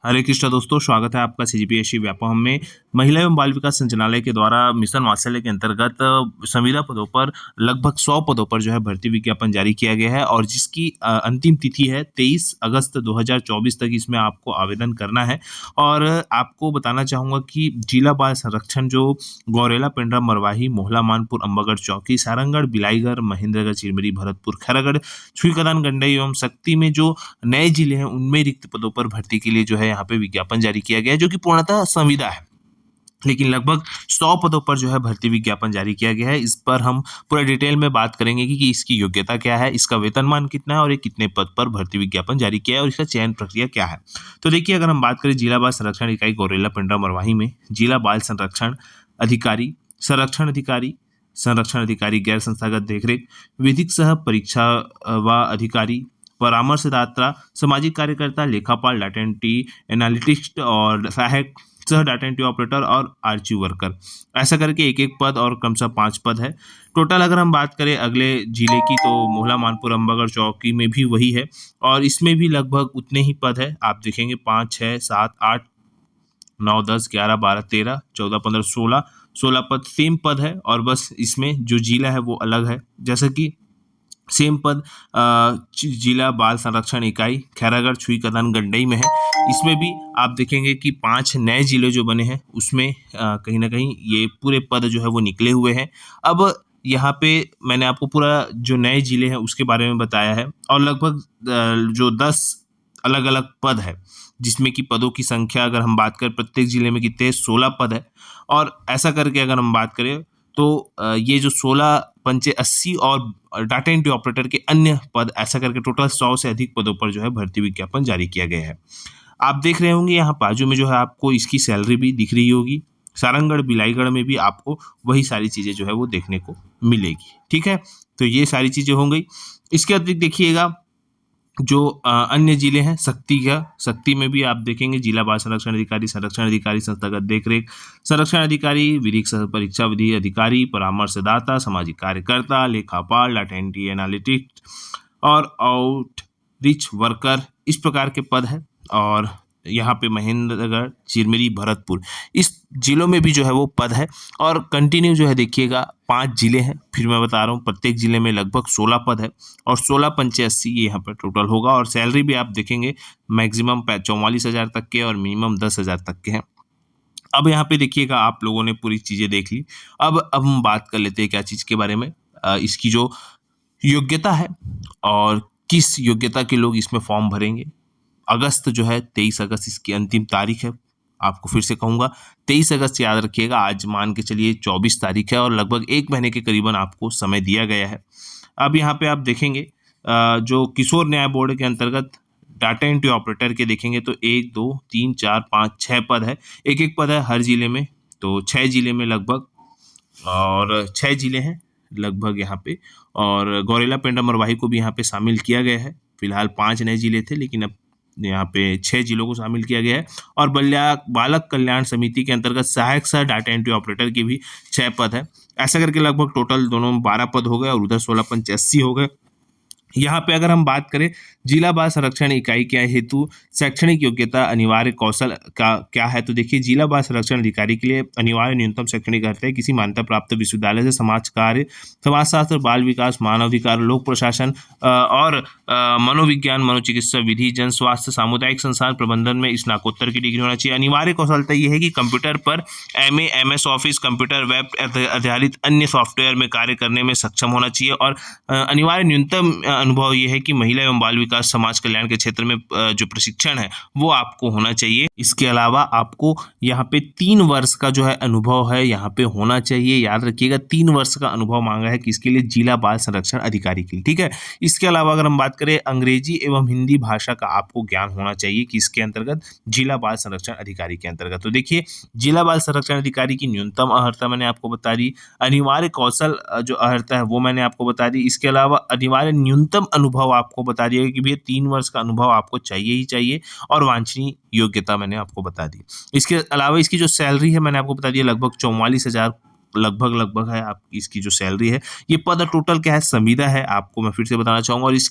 हरे कृष्णा दोस्तों, स्वागत है आपका सीजीपीएससी व्यापम में। महिला एवं बाल विकास संचालनालय के द्वारा मिशन वात्सल्य के अंतर्गत संविदा पदों पर लगभग 100 पदों पर जो है भर्ती विज्ञापन जारी किया गया है और जिसकी अंतिम तिथि है 23 अगस्त 2024 तक इसमें आपको आवेदन करना है। और आपको बताना चाहूँगा कि जिला बाल संरक्षण जो गौरेला, पेंड्रा, मरवाही, मोहला, मानपुर, अम्बागढ़ चौकी, सारंगगढ़, बिलाईगढ़, महेंद्रगढ़, चिरमिरी, भरतपुर, खैरागढ़, छुईकदान, गंडई एवं शक्ति में जो नए जिले हैं उनमें रिक्त पदों पर भर्ती के लिए जो है यहाँ पे विज्ञापन जारी किया गया है, जो कि पूर्णतः संविदा है। लेकिन लगभग 100 पदों पर जो है भर्ती विज्ञापन जारी किया गया है। इस पर हम पूरा डिटेल में बात करेंगे कि इसकी योग्यता क्या है, इसका वेतनमान कितना है और ये कितने पद पर भर्ती विज्ञापन जारी किया है और इसका चयन प्रक्रिया क्या है। तो देखिए, अगर हम बात करें जिला बाल संरक्षण इकाई गौरेला, पेंड्रा, मरवाही में जिला बाल संरक्षण अधिकारी, संरक्षण अधिकारी, गैर संस्थागत देखरेख, विधिक सह परीक्षा व अधिकारी, परामर्शदाता, सामाजिक कार्यकर्ता, लेखापाल, डाटा एंट्री एनालिटिस्ट और सहायक सह डाटा एंट्री ऑपरेटर और आर्चिव वर्कर, ऐसा करके एक एक पद और क्रमशः 5 पद है टोटल। अगर हम बात करें अगले जिले की तो मोहला, मानपुर, अम्बागढ़ चौकी में भी वही है और इसमें भी लगभग उतने ही पद है। आप देखेंगे 5, 6, 7, 8, 9, 10, 11, 12, 13, 14, 15, 16 पद सेम पद है और बस इसमें जो जिला है वो अलग है। जैसे कि सेम पद जिला बाल संरक्षण इकाई खैरागढ़, छुईकदान, गंडई में है। इसमें भी आप देखेंगे कि 5 नए जिले जो बने हैं उसमें कहीं ना कहीं ये पूरे पद जो है वो निकले हुए हैं। अब यहाँ पे मैंने आपको पूरा जो नए जिले हैं उसके बारे में बताया है और लगभग जो 10 अलग अलग पद है, जिसमें कि पदों की संख्या अगर हम बात करें प्रत्येक जिले में कितने 16 पद है। और ऐसा करके अगर हम बात करें तो ये जो 16 पंचे 80 और डाटा एंट्री ऑपरेटर के अन्य पद, ऐसा करके टोटल 100 से अधिक पदों पर जो है भर्ती विज्ञापन जारी किया गया है। आप देख रहे होंगे यहाँ बाजू में जो है आपको इसकी सैलरी भी दिख रही होगी। सारंगगढ़, बिलाईगढ़ में भी आपको वही सारी चीज़ें जो है वो देखने को मिलेगी। ठीक है, तो ये सारी चीज़ें हो गई। इसके अतिरिक्त देखिएगा जो अन्य जिले हैं शक्ति में भी आप देखेंगे जिला बाल संरक्षण अधिकारी, संस्थागत देखरेख, संरक्षण अधिकारी, विधिक सह परीक्षा विधि अधिकारी, परामर्शदाता, सामाजिक कार्यकर्ता, लेखापाल, डाटा एंट्री एनालिटिक्स और आउटरीच वर्कर, इस प्रकार के पद है। और यहाँ पे महेंद्रगढ़, चिरमिरी, भरतपुर, इस जिलों में भी जो है वो पद है। और कंटिन्यू जो है देखिएगा 5 जिले हैं, फिर मैं बता रहा हूँ प्रत्येक जिले में लगभग 16 पद है और 16 पंचे 80 ये यहाँ पर टोटल होगा। और सैलरी भी आप देखेंगे मैक्सिमम 44,000 तक के और मिनिमम 10,000 तक के हैं। अब यहाँ पे देखिएगा आप लोगों ने पूरी चीज़ें देख ली। अब हम बात कर लेते हैं क्या चीज़ के बारे में, इसकी जो योग्यता है और किस योग्यता के लोग इसमें फॉर्म भरेंगे। अगस्त जो है 23 अगस्त इसकी अंतिम तारीख है। आपको फिर से कहूँगा 23 अगस्त याद रखिएगा, आज मान के चलिए 24 तारीख है और लगभग 1 महीने के करीबन आपको समय दिया गया है। अब यहाँ पे आप देखेंगे जो किशोर न्याय बोर्ड के अंतर्गत डाटा एंट्री ऑपरेटर के देखेंगे तो 1, 2, 3, 4, 5, 6 पद है, एक एक पद है हर जिले में, तो 6 जिले में लगभग, और 6 जिले हैं लगभग यहाँ पे। और गौरेला, पेंड्रा, मरवाही को भी यहाँ पे शामिल किया गया है। फिलहाल 5 नए जिले थे लेकिन अब यहाँ पे 6 जिलों को शामिल किया गया है। और बालक कल्याण समिति के अंतर्गत सहायक सह डाटा एंट्री ऑपरेटर की भी 6 पद है। ऐसा करके लगभग टोटल दोनों में 12 पद हो गए और उधर 16 पंच 80 हो गए। यहाँ पे अगर हम बात करें जिला बाल संरक्षण इकाई के हेतु शैक्षणिक योग्यता अनिवार्य कौशल का क्या है, तो देखिए जिला बाल संरक्षण अधिकारी के लिए अनिवार्य न्यूनतम शैक्षणिक अर्हता है किसी मान्यता प्राप्त विश्वविद्यालय से समाज कार्य, समाजशास्त्र, बाल विकास, मानवाधिकार, लोक प्रशासन और मनोविज्ञान, मनोचिकित्सा विधि, जन स्वास्थ्य, सामुदायिक संस्थान प्रबंधन में स्नातकोत्तर की डिग्री होना चाहिए। अनिवार्य कौशलता ये है कि कंप्यूटर पर MA, MS office, computer, web आधारित अन्य सॉफ्टवेयर में कार्य करने में सक्षम होना चाहिए। और अनिवार्य न्यूनतम अनुभव ये है कि महिला एवं बाल विकास, समाज कल्याण के क्षेत्र में जो प्रशिक्षण है वो आपको होना चाहिए। इसके अलावा आपको यहाँ पे 3 वर्ष का जो है अनुभव है यहाँ पे होना चाहिए। याद रखिएगा 3 वर्ष का अनुभव मांगा है किसके लिए, जिला बाल संरक्षण अधिकारी के लिए। ठीक है, इसके अलावा अगर हम बात करें अंग्रेजी एवं हिंदी भाषा का आपको ज्ञान होना चाहिए किसके अंतर्गत, जिला बाल संरक्षण अधिकारी के अंतर्गत। तो देखिए जिला बाल संरक्षण अधिकारी की न्यूनतम अर्हता मैंने आपको बता दी, अनिवार्य कौशल जो अर्हता है वो मैंने आपको बता दी। इसके अलावा अनिवार्य न्यूनतम अनुभव आपको बता दिया कि भैया 3 वर्ष का अनुभव आपको चाहिए ही चाहिए और वांछनीय योग्यता मैंने आपको बता दी। इसके अलावा इसकी जो सैलरी है मैंने आपको बता दिया लगभग 44,000 लगभग है आप इसकी जो सैलरी है। ये पद टोटल क्या है, संविदा है, आपको मैं फिर से बताना चाहूँगा। और इस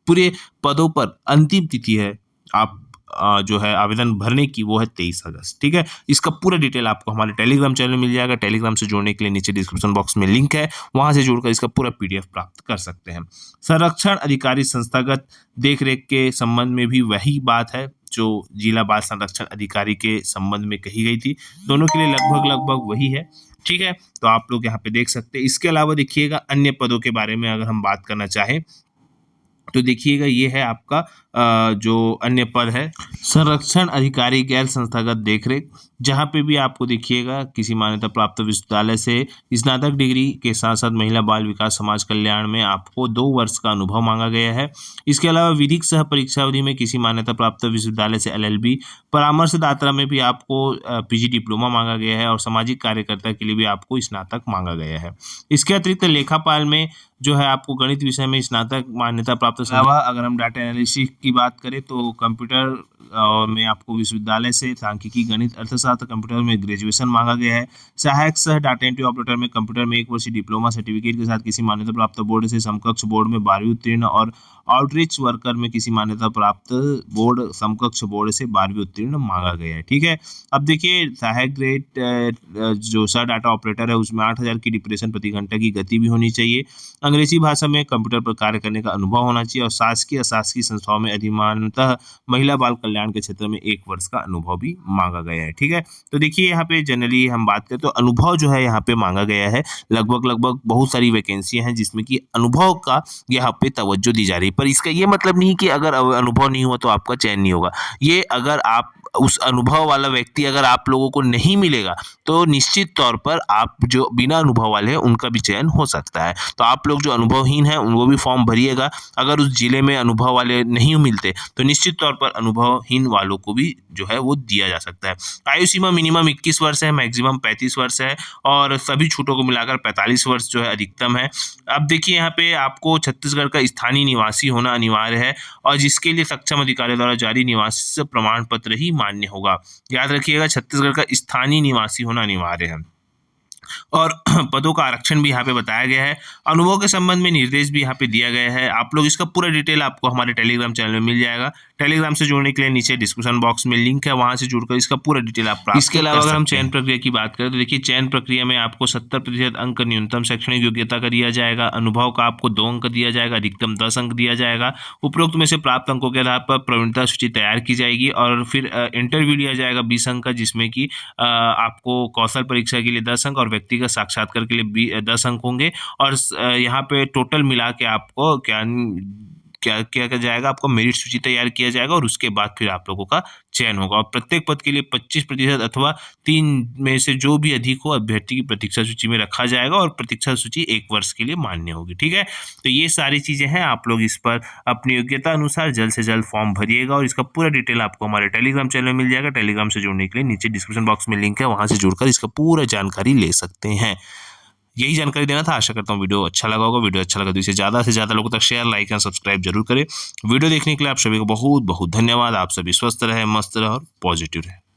पूरे पदों पर अंतिम तिथि है, आप जो है आवेदन भरने की वो है 23 अगस्त। ठीक है, इसका पूरा डिटेल आपको हमारे टेलीग्राम चैनल में मिल जाएगा। टेलीग्राम से जुड़ने के लिए नीचे डिस्क्रिप्शन बॉक्स में लिंक है, वहां से जुड़कर इसका पूरा PDF प्राप्त कर सकते हैं। संरक्षण अधिकारी संस्थागत देखरेख के संबंध में भी वही बात है जो जिला बाल संरक्षण अधिकारी के संबंध में कही गई थी, दोनों के लिए लगभग वही है। ठीक है, तो आप लोग यहाँ पे देख सकते हैं। इसके अलावा देखिएगा अन्य पदों के बारे में अगर हम बात करना चाहें तो देखिएगा ये है आपका जो अन्य पद है संरक्षण अधिकारी गैर संस्थागत देखरेख, जहाँ पे भी आपको देखिएगा किसी मान्यता प्राप्त विश्वविद्यालय से स्नातक डिग्री के साथ साथ महिला बाल विकास समाज कल्याण में आपको 2 वर्ष का अनुभव मांगा गया है। इसके अलावा विधिक सह परीक्षा अवधि में किसी मान्यता प्राप्त विश्वविद्यालय से LLB, परामर्शदाता में भी आपको PG डिप्लोमा मांगा गया है और सामाजिक कार्यकर्ता के लिए भी आपको स्नातक मांगा गया है। इसके अतिरिक्त लेखापाल में जो है आपको गणित विषय में स्नातक मान्यता प्राप्त। अगर हम डाटा एनालिसिस की बात करें तो कंप्यूटर में आपको विश्वविद्यालय से सांख्यिकी, गणित, अर्थशास्त्र, कंप्यूटर में ग्रेजुएशन मांगा गया है। सहायक सह डाटा एंट्री ऑपरेटर में कंप्यूटर में 1 वर्षीय डिप्लोमा सर्टिफिकेट के साथ किसी मान्यता प्राप्त बोर्ड से समकक्ष बोर्ड में 12वीं उत्तीर्ण और आउटरीच वर्कर में किसी मान्यता प्राप्त बोर्ड समकक्ष बोर्ड से 12वीं उत्तीर्ण मांगा गया है। ठीक है, अब देखिए सहायक ग्रेड जो सह डाटा ऑपरेटर है उसमें 8000 की डिप्रेशन प्रति घंटा की गति भी होनी चाहिए। अंग्रेजी भाषा में कंप्यूटर पर कार्य करने का अनुभव होना चाहिए और शासकीय अशासकीय संस्थाओं में अधिमानतः महिला बाल कल्याण के क्षेत्र में 1 वर्ष का अनुभव भी मांगा गया है। ठीक है, तो देखिए यहाँ पे जनरली हम बात करें तो अनुभव जो है यहाँ पे मांगा गया है। लगभग बहुत सारी वैकेंसियां हैं जिसमें कि अनुभव का यहाँ पे तवज्जो दी जा रही है, पर इसका ये मतलब नहीं कि अगर अनुभव नहीं हुआ तो आपका चयन नहीं होगा। ये अगर आप उस अनुभव वाला व्यक्ति अगर आप लोगों को नहीं मिलेगा तो निश्चित तौर पर आप जो बिना अनुभव वाले हैं उनका भी चयन हो सकता है। तो आप लोग जो अनुभवहीन हैं वो भी फॉर्म भरिएगा। अगर उस जिले में अनुभव वाले नहीं मिलते तो निश्चित तौर पर अनुभवहीन वालों को भी जो है वो दिया जा सकता है। आयु सीमा मिनिमम 21 वर्ष है, मैक्सिमम 35 वर्ष है और सभी छूटों को मिलाकर 45 वर्ष जो है अधिकतम है। अब देखिए यहाँ पे आपको छत्तीसगढ़ का स्थानीय निवासी होना अनिवार्य है और जिसके लिए सक्षम अधिकारियों द्वारा जारी निवास प्रमाण पत्र ही मान्य होगा। याद रखिएगा छत्तीसगढ़ का स्थानीय निवासी होना अनिवार्य है। और पदों का आरक्षण भी यहाँ पे बताया गया है। अनुभव के संबंध में निर्देश भी यहाँ पे दिया गया है। आप लोग इसका पूरा डिटेल आपको हमारे टेलीग्राम चैनल में मिल जाएगा। टेलीग्राम से जुड़ने के लिए नीचे डिस्क्रिप्शन बॉक्स में लिंक है, वहां से जुड़कर इसका पूरा डिटेल आप प्राप्त। इसके अलावा अगर हम चयन प्रक्रिया की बात करें तो देखिए चयन प्रक्रिया में आपको 70% अंक न्यूनतम शैक्षणिक योग्यता का दिया जाएगा। अनुभव का आपको 2 अंक दिया जाएगा, अधिकतम 10 अंक दिया जाएगा। उपरोक्त में से प्राप्त अंकों के आधार पर प्रवीणता सूची तैयार की जाएगी और फिर इंटरव्यू लिया जाएगा 20 अंक का, जिसमें कि आपको कौशल परीक्षा के लिए 10 अंक और व्यक्तिगत साक्षात्कार के लिए 10 अंक होंगे। और यहाँ पे टोटल मिला के आपको क्या किया जाएगा, आपको मेरिट सूची तैयार किया जाएगा और उसके बाद फिर आप लोगों का चयन होगा। और प्रत्येक पद के लिए 25% अथवा 3 में से जो भी अधिक हो अभ्यर्थी की प्रतीक्षा सूची में रखा जाएगा और प्रतीक्षा सूची 1 वर्ष के लिए मान्य होगी। ठीक है, तो ये सारी चीजें हैं। आप लोग इस पर अपनी योग्यता अनुसार जल्द से जल्द फॉर्म भरिएगा और इसका पूरा डिटेल आपको हमारे टेलीग्राम चैनल में मिल जाएगा। टेलीग्राम से जुड़ने के लिए नीचे डिस्क्रिप्शन बॉक्स में लिंक है, वहां से जुड़कर इसका पूरा जानकारी ले सकते हैं। यही जानकारी देना था। आशा करता हूँ वीडियो अच्छा लगा होगा। वीडियो अच्छा लगा तो इसे ज़्यादा से ज़्यादा लोगों तक शेयर, लाइक एंड सब्सक्राइब जरूर करें। वीडियो देखने के लिए आप सभी को बहुत बहुत धन्यवाद। आप सभी स्वस्थ रहे, मस्त रहे और पॉजिटिव रहे।